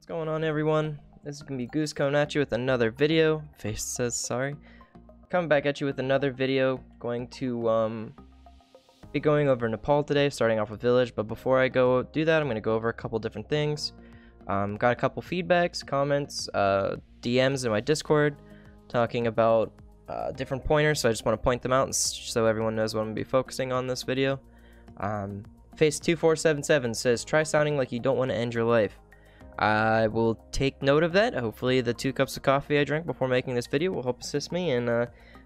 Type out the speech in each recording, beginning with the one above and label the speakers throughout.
Speaker 1: What's going on, everyone? This is gonna be Goose coming at you with another video. Face says sorry. Coming back at you with another video. Going to be going over Nepal today, starting off with village. But before I go do that, I'm gonna go over a couple different things. Got a couple feedbacks, comments, DMs in my Discord talking about different pointers. So I just want to point them out so everyone knows what I'm gonna be focusing on this video. Face2477 says, "Try sounding like you don't want to end your life." I will take note of that. Hopefully the 2 cups of coffee I drank before making this video will help assist me in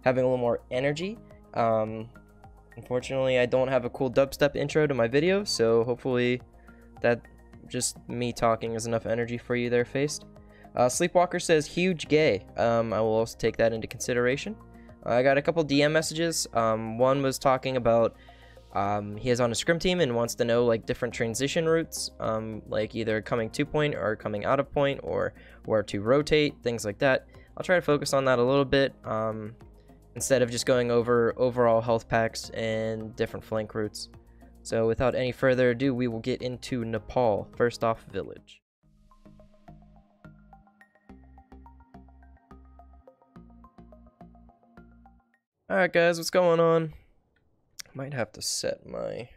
Speaker 1: having a little more energy. Unfortunately, I don't have a cool dubstep intro to my video, so hopefully that just me talking is enough energy for you there, Faced. Sleepwalker says, "Huge gay." I will also take that into consideration. I got a couple DM messages. One was talking about he is on a scrim team and wants to know like different transition routes, like either coming to point or coming out of point, or where to rotate, things like that. I'll try to focus on that a little bit, instead of just going over overall health packs and different flank routes. So without any further ado, we will get into Nepal. First off, village. Alright guys, what's going on? Might have to set my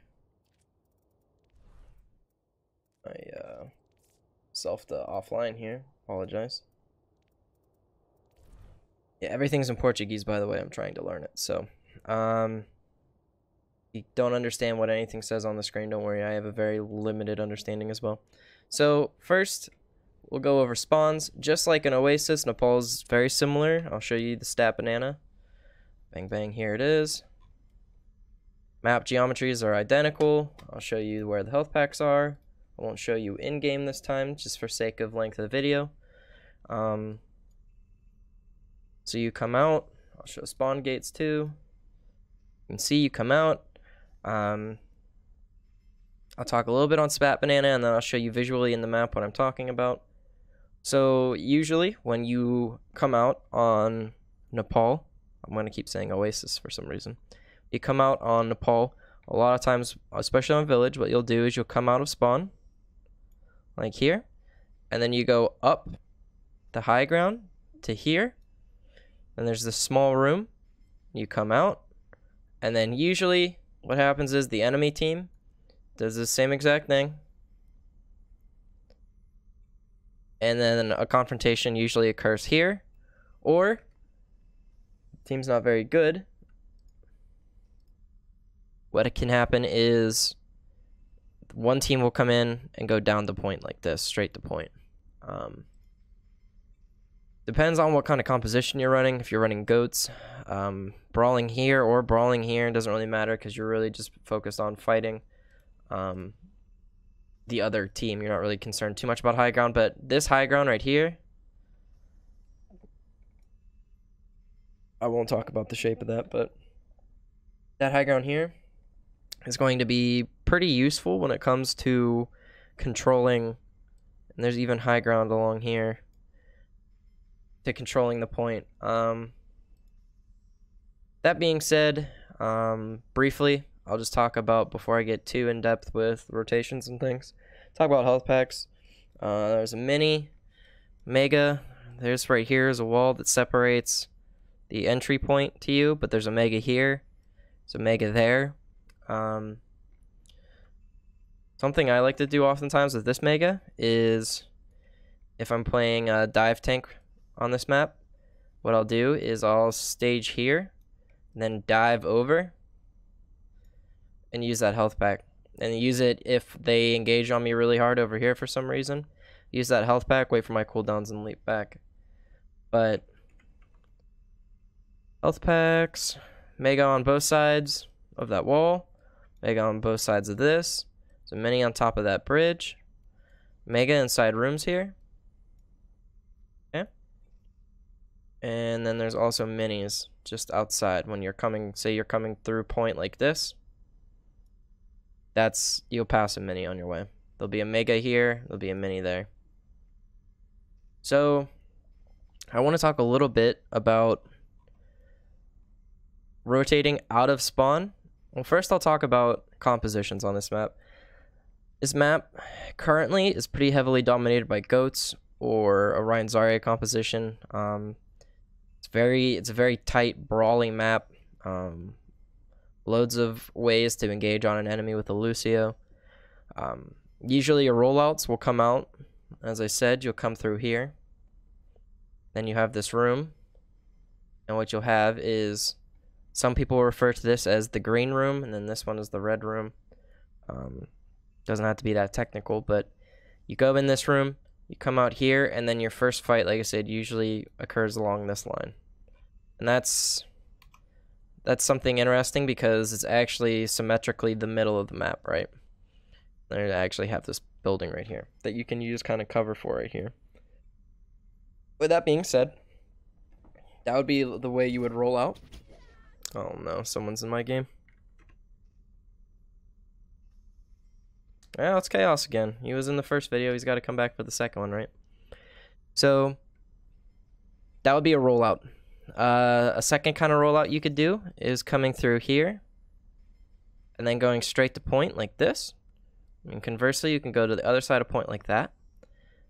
Speaker 1: self to offline here. Apologize. Yeah, everything's in Portuguese, by the way. I'm trying to learn it. So, you don't understand what anything says on the screen, don't worry. I have a very limited understanding as well. So, first, we'll go over spawns. Just like an Oasis, Nepal is very similar. I'll show you the stat banana. Bang, bang, here it is. Map geometries are identical. I'll show you where the health packs are. I won't show you in-game this time, just for sake of length of the video. So you come out. I'll show spawn gates too. You can see you come out. I'll talk a little bit on Spat Banana, and then I'll show you visually in the map what I'm talking about. So usually when you come out on Nepal, I'm going to keep saying Oasis for some reason. You come out on Nepal, a lot of times, especially on village, what you'll do is you'll come out of spawn, like here, and then you go up the high ground to here, and there's this small room. You come out, and then usually what happens is the enemy team does the same exact thing, and then a confrontation usually occurs here, or the team's not very good. What can happen is one team will come in and go down to point like this, straight to point. Depends on what kind of composition you're running. If you're running goats, brawling here or brawling here, it doesn't really matter because you're really just focused on fighting the other team. You're not really concerned too much about high ground, but this high ground right here, I won't talk about the shape of that, but that high ground here is going to be pretty useful when it comes to controlling, and there's even high ground along here, to controlling the point. That being said, briefly, I'll just talk about, before I get too in-depth with rotations and things, talk about health packs. There's a mini, mega, there's right here is a wall that separates the entry point to you, but there's a mega here, there's a mega there. Something I like to do oftentimes with this mega is, if I'm playing a dive tank on this map, what I'll do is I'll stage here, and then dive over, and use that health pack. And use it if they engage on me really hard over here for some reason. Use that health pack, wait for my cooldowns, and leap back. But health packs, mega on both sides of that wall. Mega on both sides of this. So many on top of that bridge. Mega inside rooms here. Okay. And then there's also minis just outside when you're coming, say you're coming through point like this. You'll pass a mini on your way. There'll be a mega here, there'll be a mini there. So I want to talk a little bit about rotating out of spawn. Well, first I'll talk about compositions on this map. This map currently is pretty heavily dominated by goats or Orion Zarya composition. It's a very tight, brawling map. Loads of ways to engage on an enemy with a Lucio. Usually your rollouts will come out. As I said, you'll come through here. Then you have this room. And what you'll have is, some people refer to this as the green room, and then this one is the red room. Doesn't have to be that technical, but you go in this room, you come out here, and then your first fight, like I said, usually occurs along this line. And that's something interesting because it's actually symmetrically the middle of the map, right? And I actually have this building right here that you can use kind of cover for right here. With that being said, that would be the way you would roll out. Oh no, someone's in my game. Well, it's Chaos again. He was in the first video. He's got to come back for the second one, right? So, that would be a rollout. A second kind of rollout you could do is coming through here and then going straight to point like this. And conversely, you can go to the other side of point like that.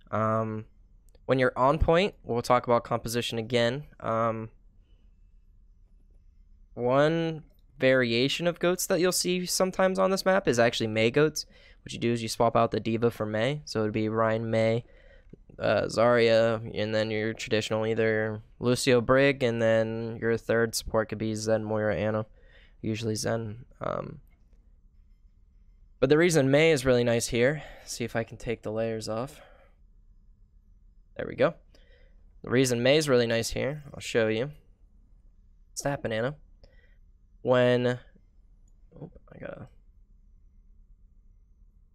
Speaker 1: When you're on point, we'll talk about composition again. One variation of goats that you'll see sometimes on this map is actually Mei goats. What you do is you swap out the Diva for Mei, so it would be Ryan Mei, Zarya, and then your traditional either Lucio Brig, and then your third support could be Zen, Moira, Ana, usually Zen. But the reason Mei is really nice here, see if I can take the layers off. There we go. The reason Mei is really nice here, I'll show you. What's that, banana? When, oh,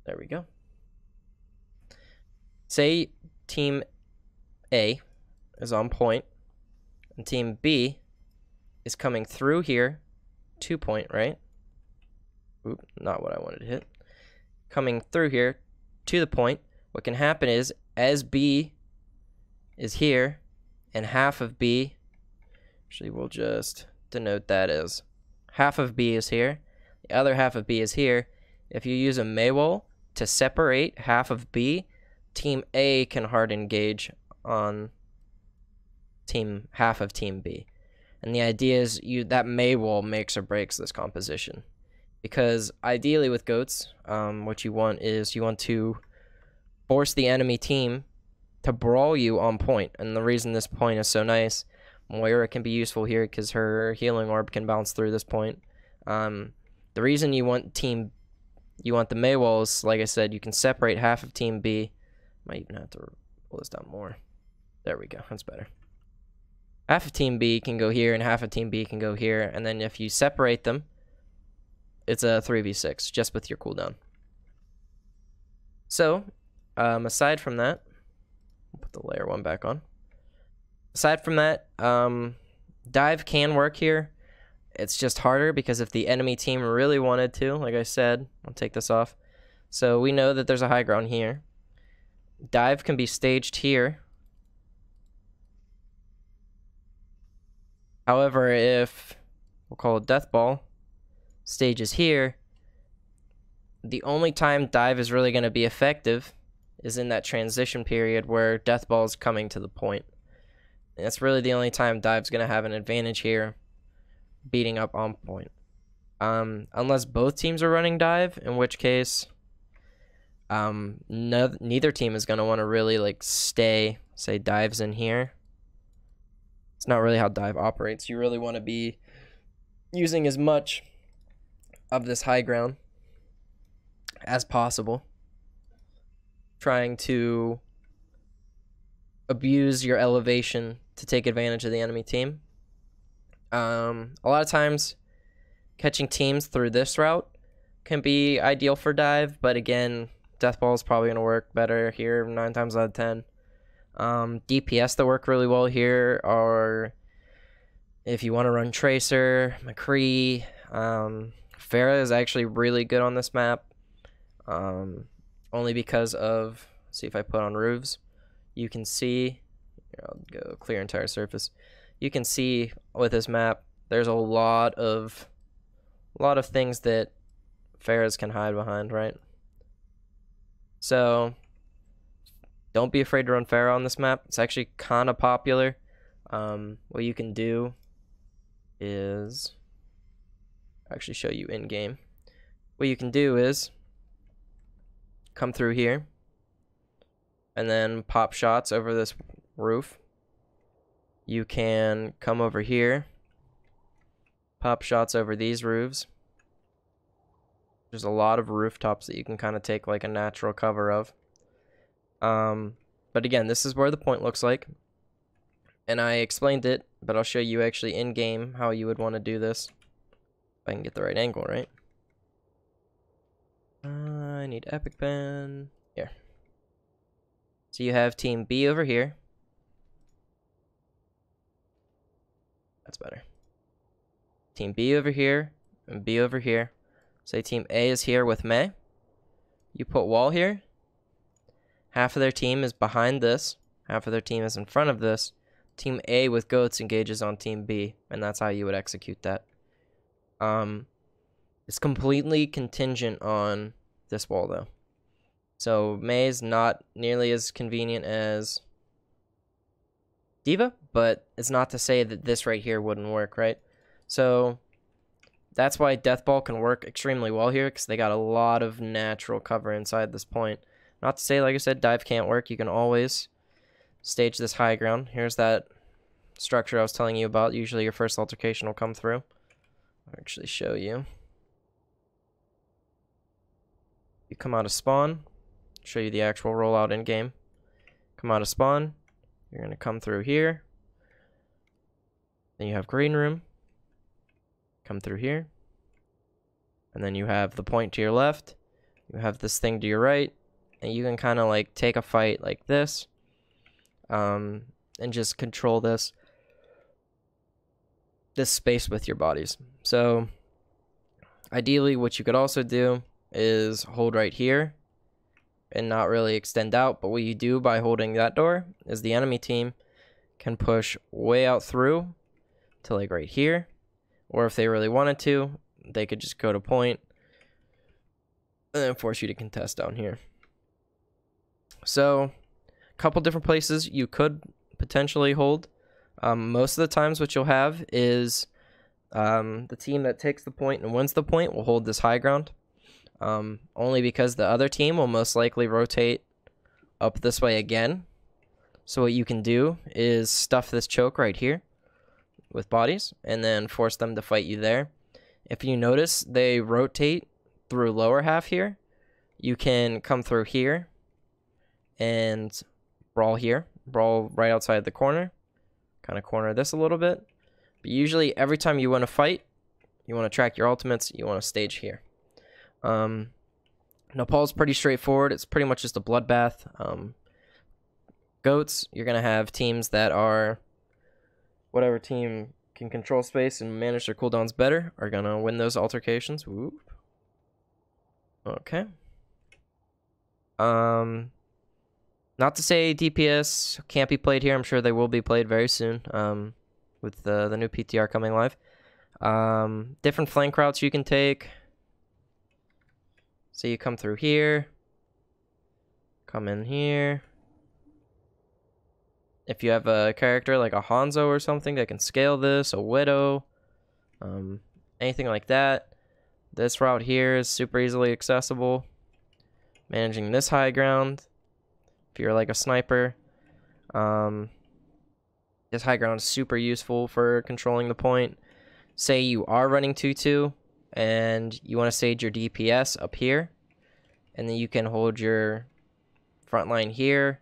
Speaker 1: there we go. Say team A is on point, and team B is coming through here, 2 point, right? Oop, not what I wanted to hit. Coming through here to the point, what can happen is, as B is here, and half of B, actually we'll just denote that as half of B is here, the other half of B is here. If you use a Mei wall to separate half of B, team A can hard engage on half of team B. And the idea is that Mei wall makes or breaks this composition. Because ideally with goats, what you want is you want to force the enemy team to brawl you on point. And the reason this point is so nice, Moira can be useful here because her healing orb can bounce through this point. The reason you want the Mei walls, like I said, you can separate half of team B. Might even have to pull this down more. There we go, that's better. Half of team B can go here and half of team B can go here, and then if you separate them, it's a 3v6 just with your cooldown. So, aside from that, I'll put the layer 1 back on. Aside from that, dive can work here. It's just harder because if the enemy team really wanted to, like I said, I'll take this off. So we know that there's a high ground here. Dive can be staged here. However, if, we'll call it Death Ball, stages here, the only time dive is really going to be effective is in that transition period where Death Ball is coming to the point. And that's really the only time dive's going to have an advantage here, beating up on point. Unless both teams are running dive, in which case neither team is going to want to really like say dive's in here. It's not really how dive operates. You really want to be using as much of this high ground as possible, trying to abuse your elevation to take advantage of the enemy team. A lot of times catching teams through this route can be ideal for dive, but again, Death Ball is probably going to work better here 9 times out of 10. DPS that work really well here are, if you want to run Tracer, McCree, Pharah is actually really good on this map, only because of, see if I put on roofs, you can see, here, I'll go clear entire surface, you can see with this map, there's a lot of things that Pharahs can hide behind, right? So don't be afraid to run Pharaoh on this map. It's actually kind of popular. What you can do is actually show you in game. What you can do is come through here and then pop shots over this roof. You can come over here, pop shots over these roofs. There's a lot of rooftops that you can kind of take like a natural cover of. But again, this is where the point looks like. And I explained it, but I'll show you actually in game how you would want to do this. If I can get the right angle, right? I need epic pen. Here. So you have team B over here. That's better. Team B over here and B over here. Say team A is here with May. You put wall here. Half of their team is behind this. Half of their team is in front of this. Team A with goats engages on team B, and that's how you would execute that. It's completely contingent on this wall, though. So May's not nearly as convenient as Diva, but it's not to say that this right here wouldn't work, right? So that's why Deathball can work extremely well here, because they got a lot of natural cover inside this point. Not to say, like I said, dive can't work. You can always stage this high ground. Here's that structure I was telling you about. Usually your first altercation will come through. I'll actually show you. You come out of spawn. Show you the actual rollout in game. Come out of spawn. You're going to come through here. Then you have green room. Come through here. And then you have the point to your left. You have this thing to your right. And you can kind of like take a fight like this. And just control this space with your bodies. So ideally what you could also do is hold right here and not really extend out, but what you do by holding that door is the enemy team can push way out through to like right here, or if they really wanted to, they could just go to point and then force you to contest down here. So a couple different places you could potentially hold. Most of the times what you'll have is the team that takes the point and wins the point will hold this high ground. Only because the other team will most likely rotate up this way again. So what you can do is stuff this choke right here with bodies and then force them to fight you there. If you notice they rotate through lower half here, you can come through here and brawl here. Brawl right outside the corner. Kind of corner this a little bit. But usually every time you want to fight, you want to track your ultimates, you want to stage here. Nepal's pretty straightforward. It's pretty much just a bloodbath. Goats, you're going to have teams that are, whatever team can control space and manage their cooldowns better are going to win those altercations. Whoop. Okay. Not to say DPS can't be played here. I'm sure they will be played very soon with the new PTR coming live. Different flank routes you can take. So you come through here, come in here. If you have a character like a Hanzo or something that can scale this, a Widow, anything like that, this route here is super easily accessible. Managing this high ground, if you're like a sniper, this high ground is super useful for controlling the point. Say you are running 2-2 and you want to stage your DPS up here, and then you can hold your front line here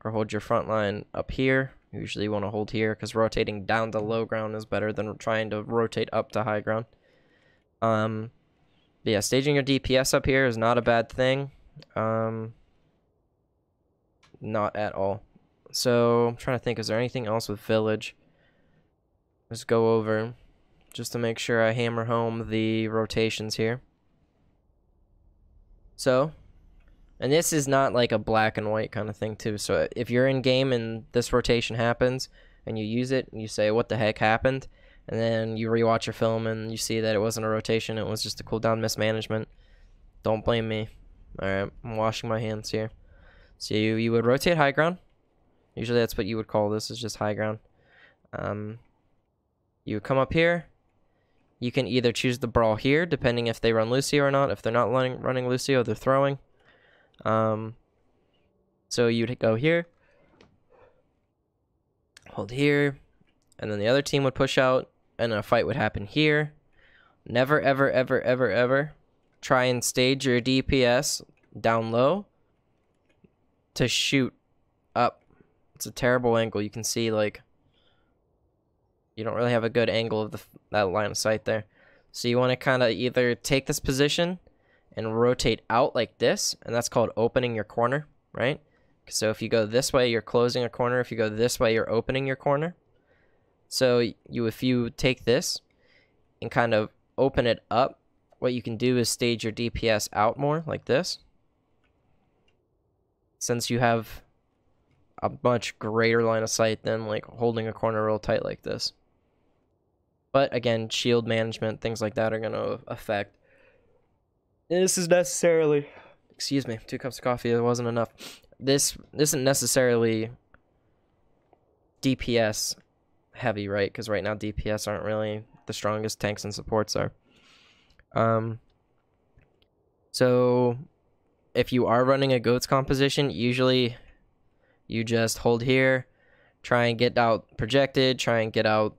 Speaker 1: or hold your front line up here. You usually want to hold here because rotating down to low ground is better than trying to rotate up to high ground. But yeah, staging your DPS up here is not a bad thing. Not at all. So I'm trying to think, is there anything else with village? Let's go over just to make sure I hammer home the rotations here. So, and this is not like a black and white kind of thing too. So if you're in game and this rotation happens and you use it and you say what the heck happened, and then you rewatch your film and you see that it wasn't a rotation, it was just a cooldown mismanagement, don't blame me. Alright, I'm washing my hands here. So you would rotate high ground. Usually that's what you would call this, is just high ground. You would come up here. You can either choose the brawl here, depending if they run Lucio or not. If they're not running Lucio, they're throwing. So you'd go here. Hold here. And then the other team would push out, and a fight would happen here. Never, ever, ever, ever, ever try and stage your DPS down low to shoot up. It's a terrible angle. You can see, like, you don't really have a good angle of that line of sight there. So you want to kind of either take this position and rotate out like this, and that's called opening your corner, right? So if you go this way, you're closing a corner. If you go this way, you're opening your corner. So if you take this and kind of open it up, what you can do is stage your DPS out more like this. Since you have a much greater line of sight than like holding a corner real tight like this. But again, shield management, things like that are going to affect. This is necessarily, excuse me, 2 cups of coffee, it wasn't enough. This isn't necessarily DPS heavy, right? Because right now DPS aren't really the strongest, tanks and supports are. So if you are running a goats composition, usually you just hold here, try and get out projected, try and get out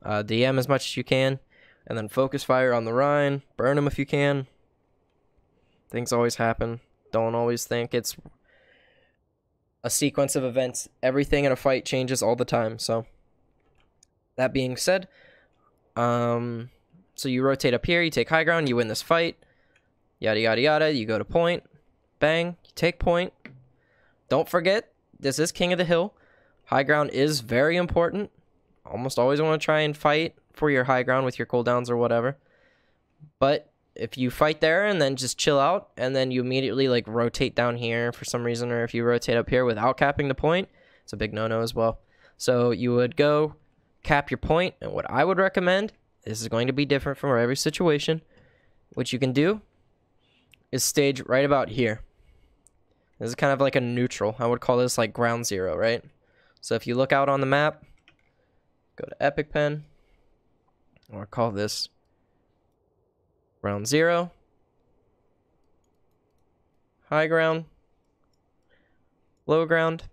Speaker 1: DM as much as you can, and then focus fire on the Rhine, burn them if you can. Things always happen. Don't always think it's a sequence of events. Everything in a fight changes all the time. So that being said, so you rotate up here, you take high ground, you win this fight, yada yada yada, you go to point, bang, you take point. Don't forget, this is King of the Hill. High ground is very important. Almost always want to try and fight for your high ground with your cooldowns or whatever. But if you fight there and then just chill out, and then you immediately like rotate down here for some reason, or if you rotate up here without capping the point, it's a big no-no as well. So you would go cap your point, and what I would recommend, this is going to be different from every situation, what you can do is stage right about here. This is kind of like a neutral. I would call this like ground zero, right? So if you look out on the map, go to Epic Pen, or call this ground zero, high ground, low ground,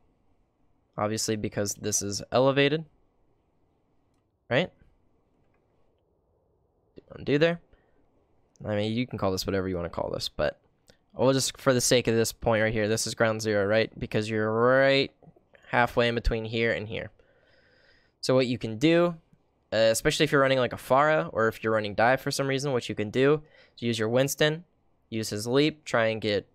Speaker 1: obviously because this is elevated, right? Undo there. I mean, you can call this whatever you want to call this, but we'll just, for the sake of this point right here, this is ground zero, right? Because you're right halfway in between here and here. So what you can do, especially if you're running like a Pharah, or if you're running dive for some reason, what you can do is use your Winston, use his leap, try and get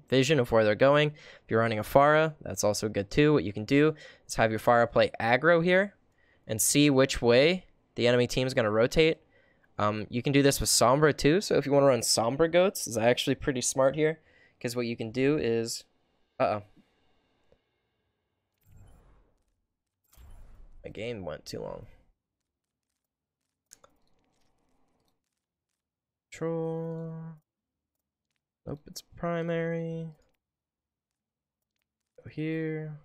Speaker 1: vision of where they're going. If you're running a Pharah, that's also good too. What you can do is have your Pharah play aggro here and see which way the enemy team is going to rotate. You can do this with Sombra too. So if you want to run Sombra goats, it's actually pretty smart here, because what you can do is, my game went too long. Control. Nope, it's primary. Go here.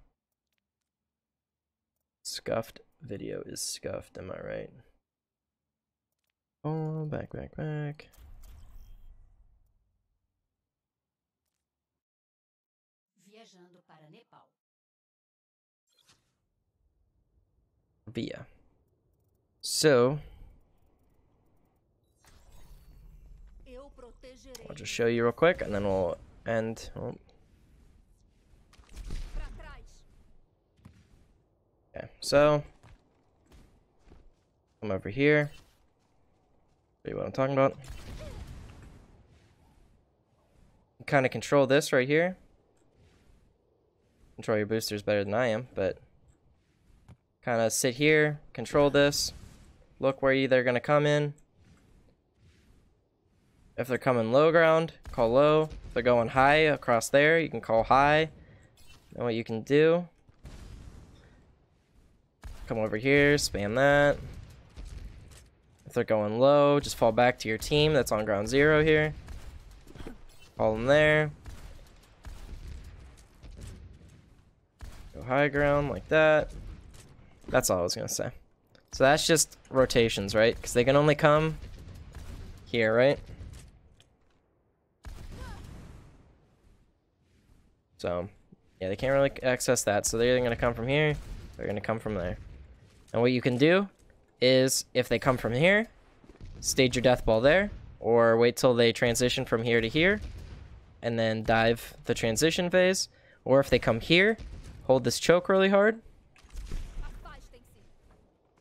Speaker 1: Scuffed video is scuffed, am I right? Oh, back.
Speaker 2: Viajando para Nepal.
Speaker 1: Via. So, I'll just show you real quick, and then we'll end. Oh. Okay, so come over here. See what I'm talking about. Kind of control this right here. Control your boosters better than I am, but kind of sit here, control this, look where they're going to come in. If they're coming low ground, call low. If they're going high across there, you can call high. And what you can do, come over here, spam that. If they're going low, just fall back to your team that's on ground zero here. Call them there. Go high ground like that. That's all I was going to say. So that's just rotations, right? Because they can only come here, right? So, yeah, they can't really access that. So they're either going to come from here, they're going to come from there. And what you can do is, if they come from here, stage your death ball there, or wait till they transition from here to here, and then dive the transition phase. Or if they come here, hold this choke really hard.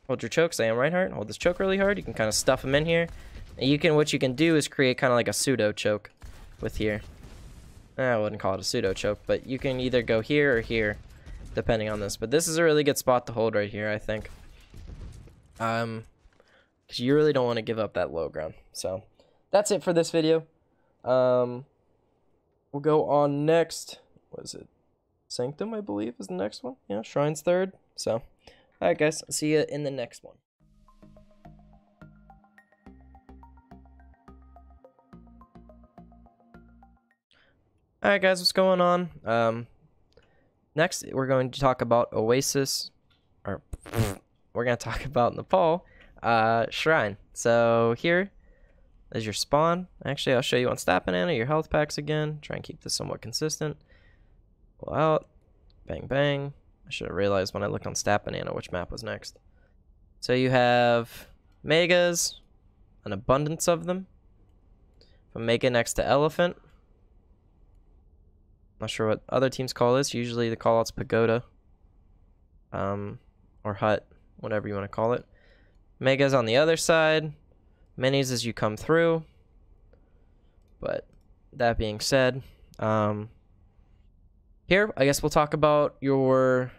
Speaker 1: Hold your choke, stay on Reinhardt, hold this choke really hard. You can kind of stuff them in here. And what you can do is create kind of like a pseudo choke with here. I wouldn't call it a pseudo choke, but you can either go here or here, depending on this. But this is a really good spot to hold right here, I think. Because you really don't want to give up that low ground. So that's it for this video. We'll go on next. What is it? Sanctum, I believe, is the next one. Yeah, Shrine's third. So, alright guys, I'll see you in the next one. Alright guys, what's going on? Next, we're going to talk about Oasis, or we're going to talk about Nepal Shrine. So here is your spawn. Actually, I'll show you on Stat Banana, your health packs again. Try and keep this somewhat consistent. Pull out. Bang, bang. I should have realized when I looked on Stat Banana which map was next. So you have Megas, an abundance of them. If a Mega next to Elephant. Not sure what other teams call this. Usually the call out's Pagoda. Or Hut, whatever you want to call it. Megas on the other side. Minis as you come through. But that being said, here, I guess we'll talk about your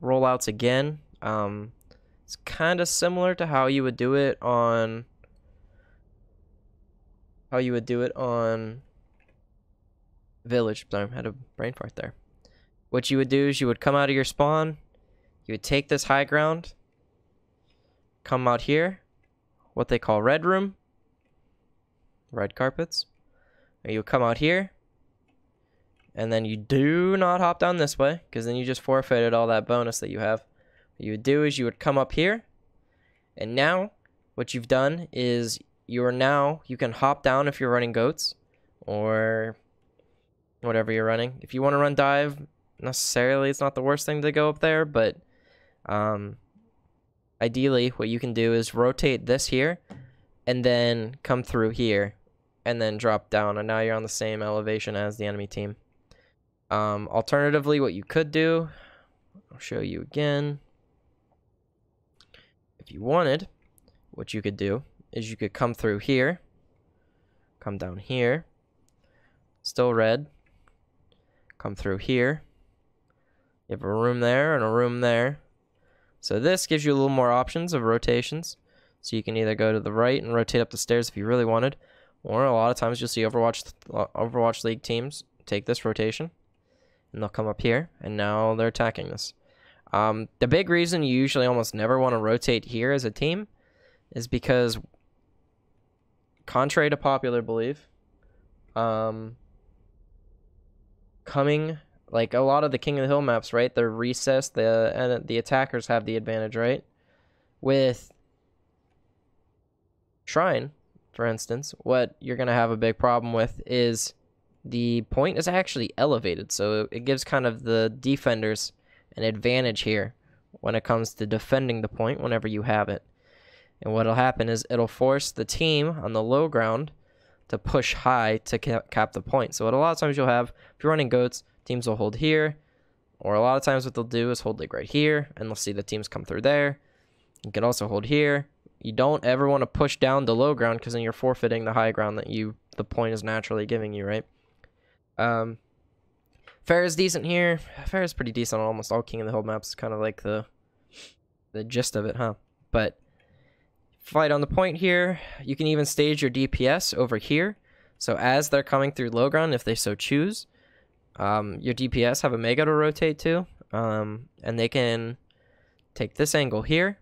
Speaker 1: rollouts again. It's kind of similar to how you would do it on Village. Sorry, I had a brain fart there. What you would do is you would come out of your spawn, you would take this high ground, come out here, what they call red room, red carpets, and you would come out here. And then you do not hop down this way, because then you just forfeited all that bonus that you have. What you would do is you would come up here. And now, what you've done is you can hop down if you're running goats. Or whatever you're running. If you want to run dive, necessarily it's not the worst thing to go up there. But ideally, what you can do is rotate this here. And then come through here. And then drop down. And now you're on the same elevation as the enemy team. Alternatively, what you could do, I'll show you again. If you wanted, what you could do is you could come through here, come down here, still red, come through here. You have a room there and a room there. So this gives you a little more options of rotations. So you can either go to the right and rotate up the stairs if you really wanted, or a lot of times you'll see Overwatch League teams take this rotation. And they'll come up here, and now they're attacking this. The big reason you usually almost never want to rotate here as a team is because, contrary to popular belief, like a lot of the King of the Hill maps, right? They're recessed. And the attackers have the advantage, right? With Shrine, for instance, what you're going to have a big problem with is the point is actually elevated, so it gives kind of the defenders an advantage here when it comes to defending the point whenever you have it. And what'll happen is it'll force the team on the low ground to push high to cap the point. So what a lot of times you'll have, if you're running goats, teams will hold here, or a lot of times what they'll do is hold like right here, and they'll see the teams come through there. You can also hold here. You don't ever want to push down the low ground, because then you're forfeiting the high ground that the point is naturally giving you, right? Fair is decent here. Fair is pretty decent on almost all King of the Hill maps. It's kind of like the gist of it, huh? But fight on the point here. You can even stage your DPS over here. So as they're coming through low ground, if they so choose, your DPS have a Mega to rotate to. And they can take this angle here.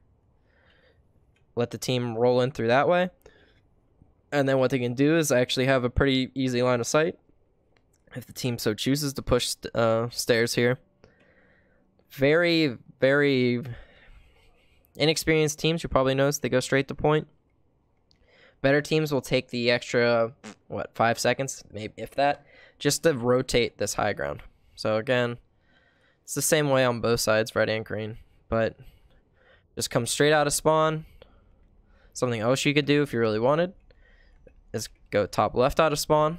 Speaker 1: Let the team roll in through that way. And then what they can do is actually have a pretty easy line of sight if the team so chooses to push stairs here. Very, very inexperienced teams, you probably notice, they go straight to point. Better teams will take the extra, 5 seconds, maybe if that, just to rotate this high ground. So again, it's the same way on both sides, red and green, but just come straight out of spawn. Something else you could do if you really wanted is go top left out of spawn.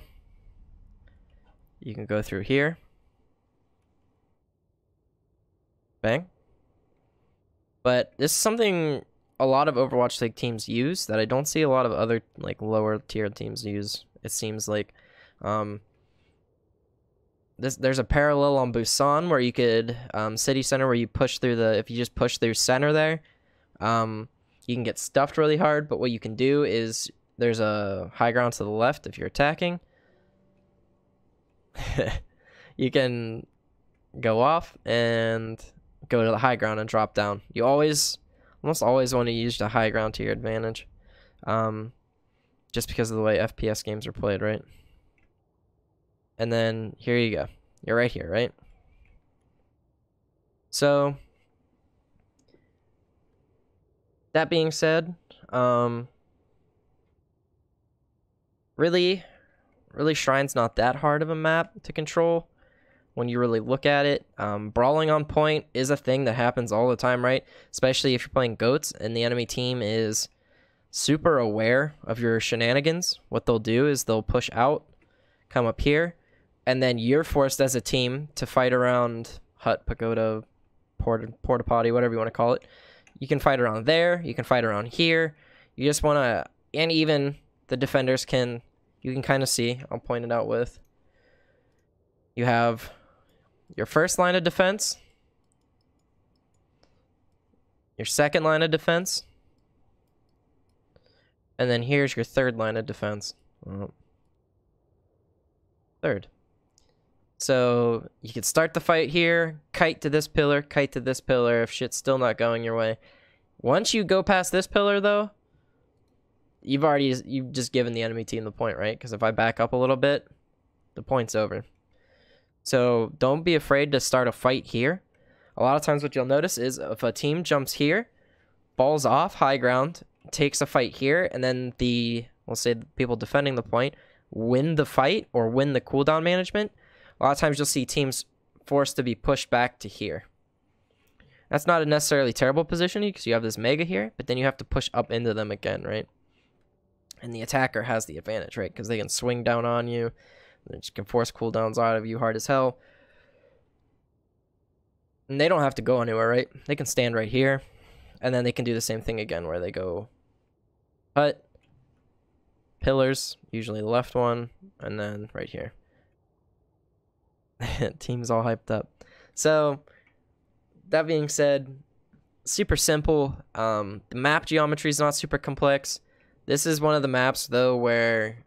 Speaker 1: You can go through here. Bang. But this is something a lot of Overwatch League teams use that I don't see a lot of other like lower tier teams use. It seems like there's a parallel on Busan where you could City Center where you push through if you just push through center there, you can get stuffed really hard. But what you can do is there's a high ground to the left if you're attacking. You can go off and go to the high ground and drop down. You almost always want to use the high ground to your advantage, just because of the way FPS games are played, right? And then here you go. You're right here, right? So that being said, really Shrine's not that hard of a map to control when you really look at it. Brawling on point is a thing that happens all the time, right? Especially if you're playing goats and the enemy team is super aware of your shenanigans. What they'll do is they'll push out, come up here, and then you're forced as a team to fight around hut, pagoda, porta potty, whatever you want to call it. You can fight around there, you can fight around here. You just want to, and even the defenders can, you can kind of see, I'll point it out with, you have your first line of defense, your second line of defense, and then here's your third line of defense. Third. So you can start the fight here, kite to this pillar if shit's still not going your way. Once you go past this pillar though, you've just given the enemy team the point, right? Because if I back up a little bit, the point's over. So don't be afraid to start a fight here. A lot of times what you'll notice is if a team jumps here, balls off high ground, takes a fight here, and then we'll say the people defending the point win the fight or win the cooldown management, a lot of times you'll see teams forced to be pushed back to here. That's not a necessarily terrible position because you have this mega here, but then you have to push up into them again, right? And the attacker has the advantage, right? Because they can swing down on you. They can force cooldowns out of you hard as hell. And they don't have to go anywhere, right? They can stand right here. And then they can do the same thing again where they go hut, pillars, usually the left one, and then right here. Team's all hyped up. So, that being said, super simple. The map geometry is not super complex. This is one of the maps, though, where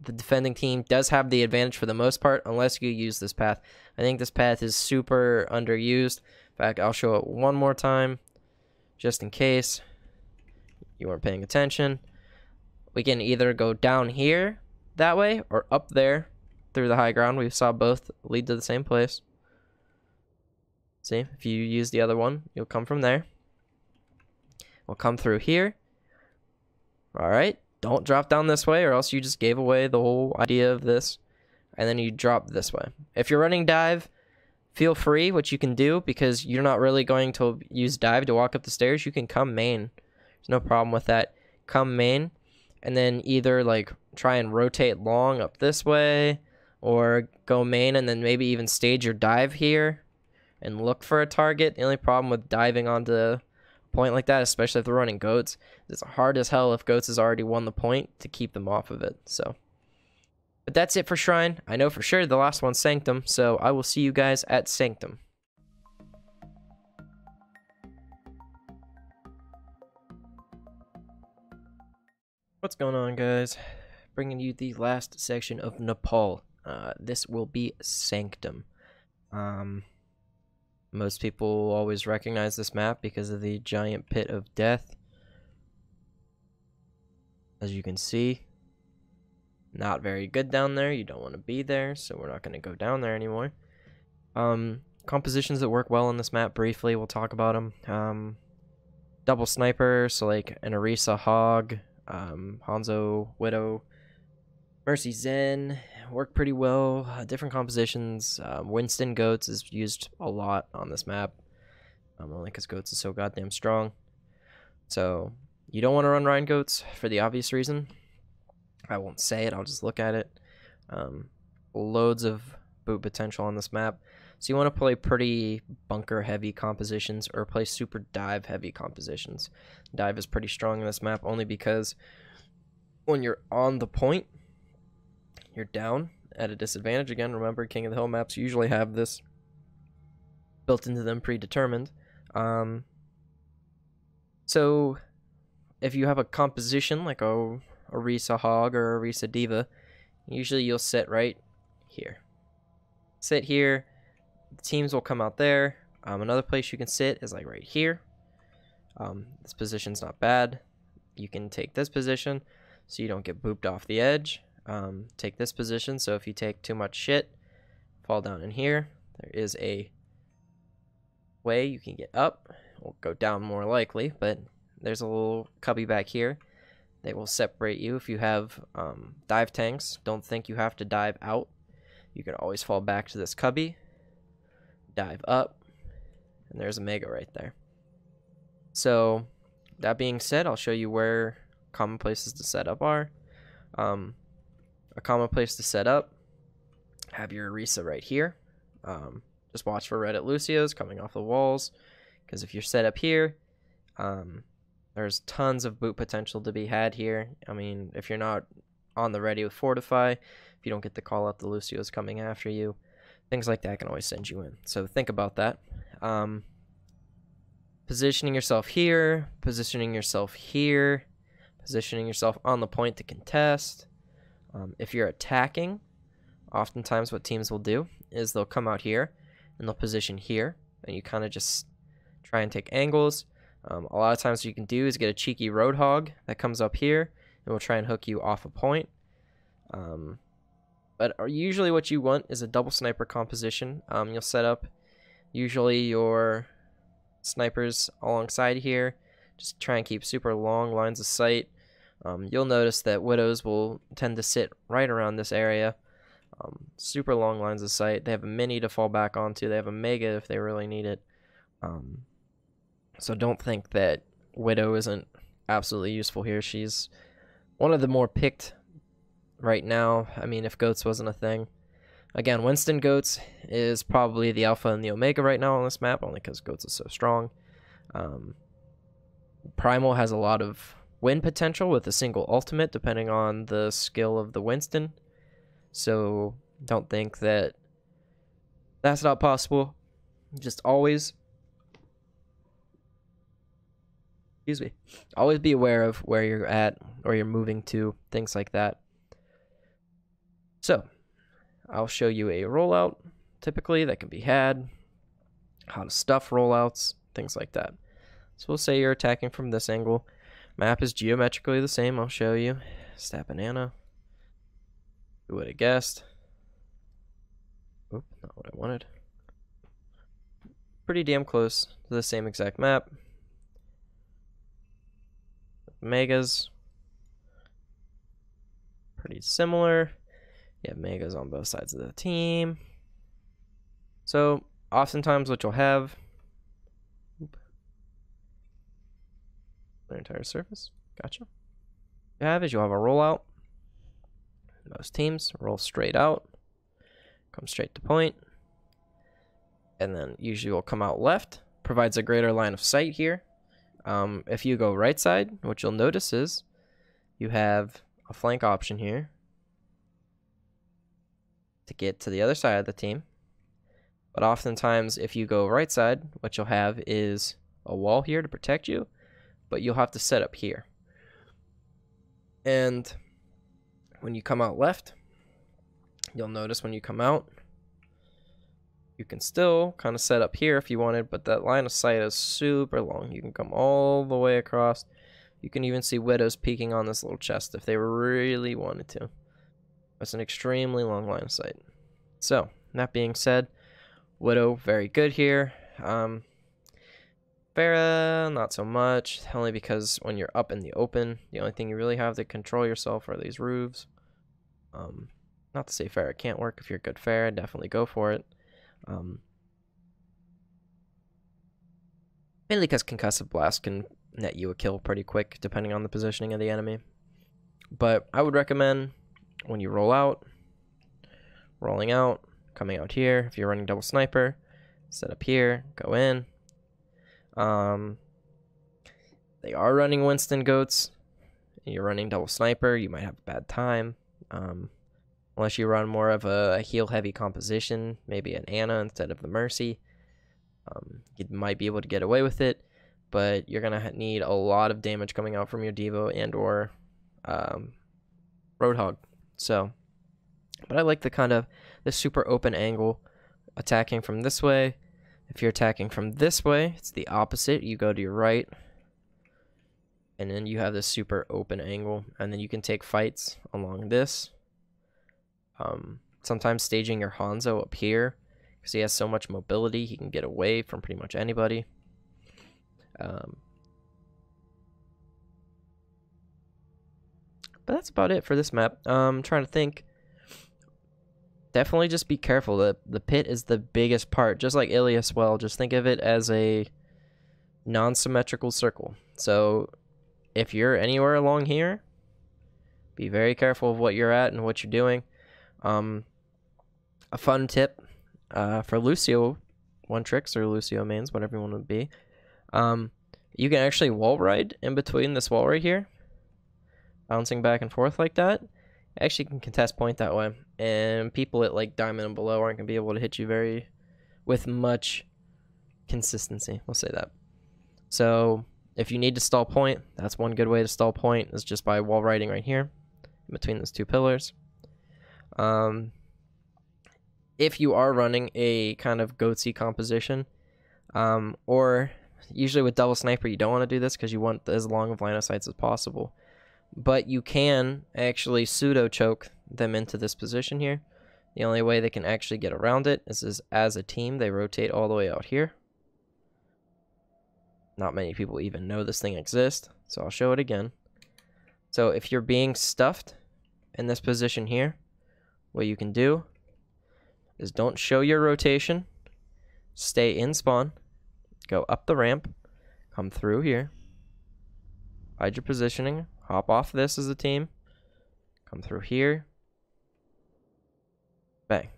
Speaker 1: the defending team does have the advantage for the most part, unless you use this path. I think this path is super underused. In fact, I'll show it one more time, just in case you weren't paying attention. We can either go down here that way, or up there through the high ground. We saw both lead to the same place. See, if you use the other one, you'll come from there. We'll come through here. Alright, don't drop down this way or else you just gave away the whole idea of this. And then you drop this way. If you're running dive, feel free, what you can do, because you're not really going to use dive to walk up the stairs. You can come main. There's no problem with that. Come main, and then either like try and rotate long up this way, or go main and then maybe even stage your dive here and look for a target. The only problem with diving onto a point like that, especially if they're running goats, it's hard as hell if goats has already won the point to keep them off of it. So, but that's it for Shrine. I know for sure the last one's Sanctum, so I will see you guys at Sanctum. What's going on, guys? Bringing you the last section of Nepal. This will be Sanctum. Most people always recognize this map because of the giant pit of death. As you can see, Not very good down there. You don't want to be there, so we're not going to go down there anymore. Compositions that work well on this map, briefly, we'll talk about them. Double sniper, so like an Orisa Hog, Hanzo Widow, Mercy Zen work pretty well. Different compositions. Winston Goats is used a lot on this map, only because Goats is so goddamn strong. So you don't want to run Rhine Goats for the obvious reason. I won't say it, I'll just look at it. Loads of boot potential on this map. So you want to play pretty bunker heavy compositions or play super dive heavy compositions. Dive is pretty strong in this map only because when you're on the point, you're down at a disadvantage. Again, remember, King of the Hill maps usually have this built into them, predetermined. So if you have a composition like a Orisa Hog or Orisa Diva, usually you'll sit right here. Sit here. The teams will come out there. Another place you can sit is like right here. This position's not bad. You can take this position so you don't get booped off the edge. Take this position so if you take too much shit, fall down in here. There is a way you can get up. We'll go down more likely, but there's a little cubby back here. They will separate you if you have dive tanks. Don't think you have to dive out. You can always fall back to this cubby, dive up, and there's a mega right there. So that being said, I'll show you where common places to set up are. A common place to set up, have your Orisa right here. Just watch for Reddit Lucios coming off the walls, because if you're set up here, there's tons of boot potential to be had here. I mean, if you're not on the ready with Fortify, if you don't get the call out the Lucios coming after you, things like that can always send you in. So think about that. Positioning yourself here, positioning yourself here, positioning yourself on the point to contest. If you're attacking, oftentimes what teams will do is they'll come out here and they'll position here, and you kind of just try and take angles. A lot of times what you can do is get a cheeky Roadhog that comes up here and will try and hook you off a point. But usually what you want is a double sniper composition. You'll set up usually your snipers alongside here. Just try and keep super long lines of sight. You'll notice that Widows will tend to sit right around this area. Super long lines of sight. They have a mini to fall back onto. They have a mega if they really need it. So don't think that Widow isn't absolutely useful here. She's one of the more picked right now. I mean, if Goats wasn't a thing. Again, Winston Goats is probably the alpha and the omega right now on this map, only because Goats is so strong. Primal has a lot of win potential with a single ultimate, depending on the skill of the Winston. So don't think that that's not possible. Just always be aware of where you're at or you're moving to, things like that. So I'll show you a rollout typically that can be had, how to stuff rollouts, things like that. So we'll say you're attacking from this angle. Map is geometrically the same. I'll show you. Stat banana. Who would have guessed? Oop, not what I wanted. Pretty damn close to the same exact map. Megas. Pretty similar. You have megas on both sides of the team. So oftentimes what you'll have, the entire surface, gotcha. You'll have a rollout. Most teams roll straight out, come straight to point, and then usually will come out left. Provides a greater line of sight here. If you go right side, what you'll notice is you have a flank option here to get to the other side of the team. But oftentimes, if you go right side, what you'll have is a wall here to protect you, but you'll have to set up here. And when you come out left, you'll notice when you come out, you can still kind of set up here if you wanted, but that line of sight is super long. You can come all the way across. You can even see Widows peeking on this little chest if they really wanted to. That's an extremely long line of sight. So, that being said, Widow, very good here. Farah, not so much, only because when you're up in the open, the only thing you really have to control yourself are these roofs. Not to say Farah can't work. If you're a good Farah, definitely go for it. Mainly because Concussive Blast can net you a kill pretty quick, depending on the positioning of the enemy. But I would recommend when you roll out, rolling out, coming out here. If you're running double sniper, set up here, go in. They are running Winston Goats. You're running double sniper, you might have a bad time. Unless you run more of a heal-heavy composition, maybe an Ana instead of the Mercy. You might be able to get away with it, but you're going to need a lot of damage coming out from your Devo and or Roadhog. So, but I like the super open angle, attacking from this way. If you're attacking from this way, it's the opposite. You go to your right, and then you have this super open angle, and then you can take fights along this. Sometimes staging your Hanzo up here, because he has so much mobility, he can get away from pretty much anybody. But that's about it for this map. I'm trying to think. Definitely just be careful. The pit is the biggest part. Just like Ilias, well, just think of it as a non-symmetrical circle. So if you're anywhere along here, be very careful of what you're at and what you're doing. A fun tip for Lucio one tricks or Lucio mains, whatever you want to be. You can actually wall ride in between this wall right here, bouncing back and forth like that. Actually can contest point that way, and people at like diamond and below aren't gonna be able to hit you with much consistency, we'll say that. So if you need to stall point, that's one good way to stall point, is just by wall riding right here in between those two pillars. If you are running a kind of goatsy composition, or usually with double sniper you don't want to do this because you want as long of line of sights as possible. But you can actually pseudo choke them into this position here. The only way they can actually get around it is as a team, they rotate all the way out here. Not many people even know this thing exists, so I'll show it again. So if you're being stuffed in this position here, what you can do is don't show your rotation, stay in spawn, go up the ramp, come through here, hide your positioning, hop off this as a team, come through here, bang.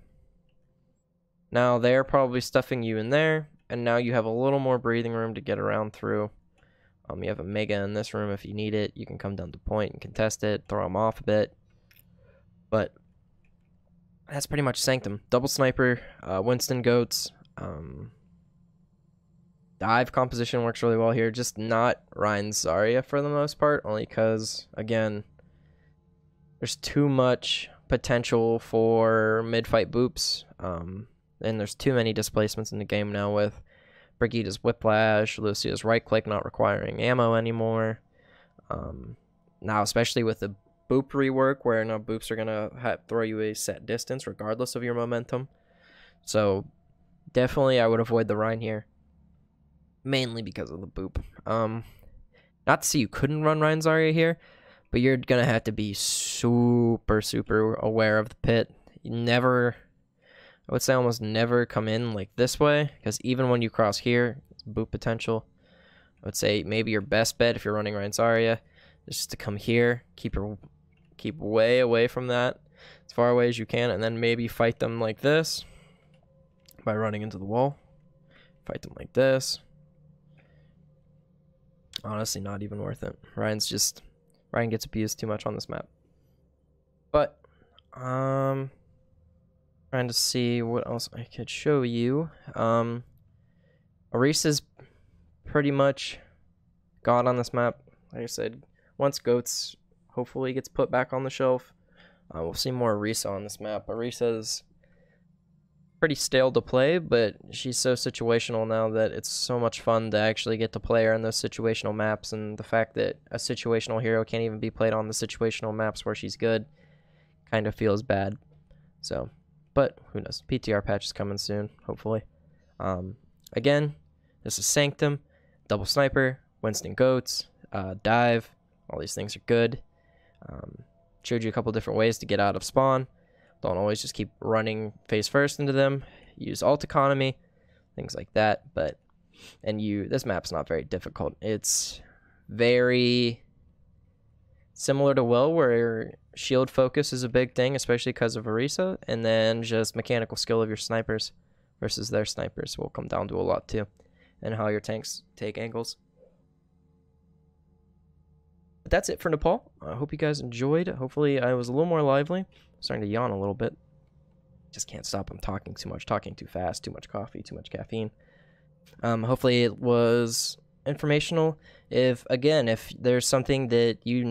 Speaker 1: Now they're probably stuffing you in there, and now you have a little more breathing room to get around through. You have a Mega in this room if you need it. You can come down to point and contest it, throw them off a bit. But that's pretty much Sanctum. Double Sniper, Winston Goats. Dive composition works really well here, just not Ryan Zarya for the most part, only because, again, there's too much potential for mid-fight boops, and there's too many displacements in the game now with Brigitte's Whiplash, Lucia's right-click not requiring ammo anymore. Now, especially with the boop rework, where now boops are going to throw you a set distance regardless of your momentum. So, definitely I would avoid the Rhine here. Mainly because of the boop. Not to say you couldn't run Ryan Zarya here, but you're gonna have to be super aware of the pit. You never, I would say almost never come in like this way, because even when you cross here, it's boop potential. I would say maybe your best bet if you're running Ryan Zarya is just to come here, keep way away from that, as far away as you can, and then maybe fight them like this by running into the wall. Fight them like this. Honestly, not even worth it. Ryan gets abused too much on this map. But, trying to see what else I could show you. Arisa's pretty much god on this map. Like I said, once Goats hopefully gets put back on the shelf, we'll see more Arisa on this map. Arisa's pretty stale to play, but she's so situational now that it's so much fun to actually get to play her in those situational maps, and the fact that a situational hero can't even be played on the situational maps where she's good kind of feels bad. So, but who knows? PTR patch is coming soon, hopefully. Again, this is Sanctum, Double Sniper, Winston Goats, Dive. All these things are good. Showed you a couple different ways to get out of spawn. Don't always just keep running face first into them. Use alt economy, things like that. This map's not very difficult. It's very similar to Will, where shield focus is a big thing, especially because of Orisa, and then just mechanical skill of your snipers versus their snipers will come down to a lot too, and how your tanks take angles. But that's it for Nepal. I hope you guys enjoyed. Hopefully I was a little more lively. I'm starting to yawn a little bit. Just can't stop. I'm talking too much, talking too fast, too much coffee, too much caffeine. Hopefully it was informational. If there's something that you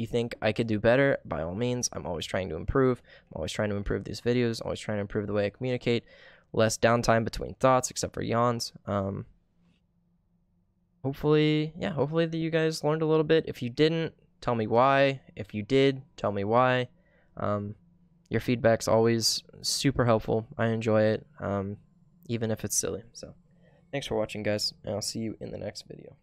Speaker 1: think I could do better, by all means. I'm always trying to improve. I'm always trying to improve these videos, always trying to improve the way I communicate. Less downtime between thoughts, except for yawns. Hopefully that you guys learned a little bit. If you didn't, tell me why. If you did, tell me why. Your feedback's always super helpful. I enjoy it, even if it's silly. So, thanks for watching, guys, and I'll see you in the next video.